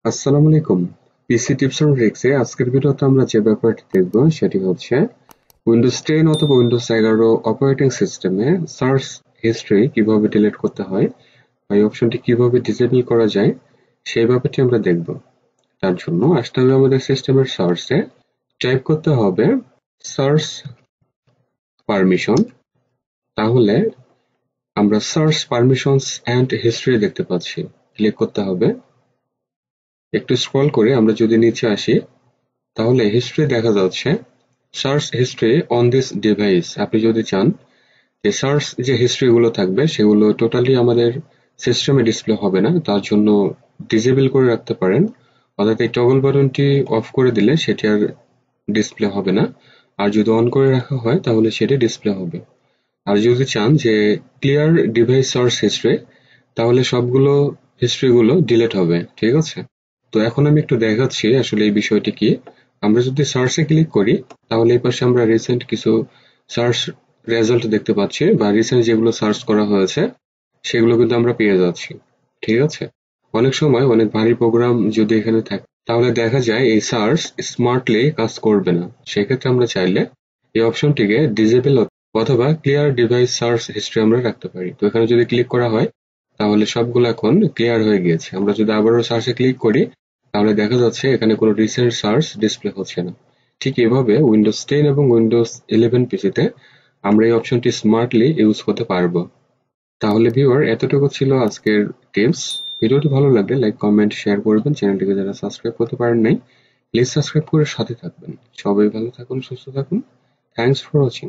আসসালামু আলাইকুম। পিসি tips and tricks এ আজকের ভিডিওতে আমরা যে ব্যাপারটি দেখব সেটি হচ্ছে উইন্ডোজ 10 অথবা উইন্ডোজ 11 অপারেটিং সিস্টেমে সার্চ হিস্ট্রি কিভাবে ডিলিট করতে হয় বা এই অপশনটি কিভাবে ডিসেবল করা যায় সেই ব্যাপারটি আমরা দেখব। তার জন্য আসতে হবে আমাদের সিস্টেমের সার্চে, টাইপ করতে হবে সার্চ পারমিশন। তাহলে আমরা সার্চ পারমিশনস এন্ড হিস্ট্রি দেখতে পাচ্ছি। ক্লিক করতে হবে। একটু স্ক্রল করে আমরা যদি নিচে আসি তাহলে হিস্ট্রি দেখা যাচ্ছে search history on this device. আপনি যদি চান যে সার্চ যে হিস্ট্রি গুলো থাকবে সেগুলো টোটালি আমাদের সিস্টেমে ডিসপ্লে হবে না, তার জন্য ডিসেবল করে রাখতে পারেন। অর্থাৎ এই টগল বাটনটি অফ করে দিলে সেটি আর ডিসপ্লে হবে না, আর যদি অন করে রাখা হয় তাহলে সেটি ডিসপ্লে হবে। আর যদি চান যে ক্লিয়ার ডিভাইস সার্চ হিস্ট্রি, তাহলে সবগুলো হিস্ট্রি গুলো ডিলিট হবে। ঠিক আছে, তো এখন আমি একটু দেখাচ্ছি আসলে এই বিষয়টি কি। আমরা যদি সার্চে ক্লিক করি তাহলে এই পাশে আমরা রিসেন্ট কিছু সার্চ রেজাল্ট দেখতে পাচ্ছি, বা রিসেন্ট যেগুলো সার্চ করা হয়েছে সেগুলো কিন্তু আমরা পেয়ে যাচ্ছি। ঠিক আছে, অনেক সময় অনেক ভারী প্রোগ্রাম যদি এখানে থাকে তাহলে দেখা যায় এই সার্চ স্মার্টলি কাজ করবে না। সেক্ষেত্রে আমরা চাইলে এই অপশনটিকে ডিসেবল অথবা ক্লিয়ার ডিভাইস সার্চ হিস্ট্রি আমরা রাখতে পারি। তো এখানে যদি ক্লিক করা হয় তাহলে সবগুলো এখন ক্লিয়ার হয়ে গিয়েছে। আমরা যদি আবারও সার্চে ক্লিক করি তাহলে দেখা যাচ্ছে এখানে কোনো রিসেন্ট সার্চ ডিসপ্লে হচ্ছে না। ঠিক এভাবে উইন্ডোজ 10 এবং উইন্ডোজ 11 পিসিতে আমরা এই অপশনটি স্মার্টলি ইউজ করতে পারবো। তাহলে ভিউয়ার, এতটুকু ছিল আজকের টিপস। ভিডিওটি ভালো লাগলে লাইক, কমেন্ট, শেয়ার করবেন। চ্যানেলটিকে যারা সাবস্ক্রাইব করতে পারেন নাই, প্লিজ সাবস্ক্রাইব করে সাথে থাকবেন। সবাই ভালো থাকুন, সুস্থ থাকুন। Thanks for watching.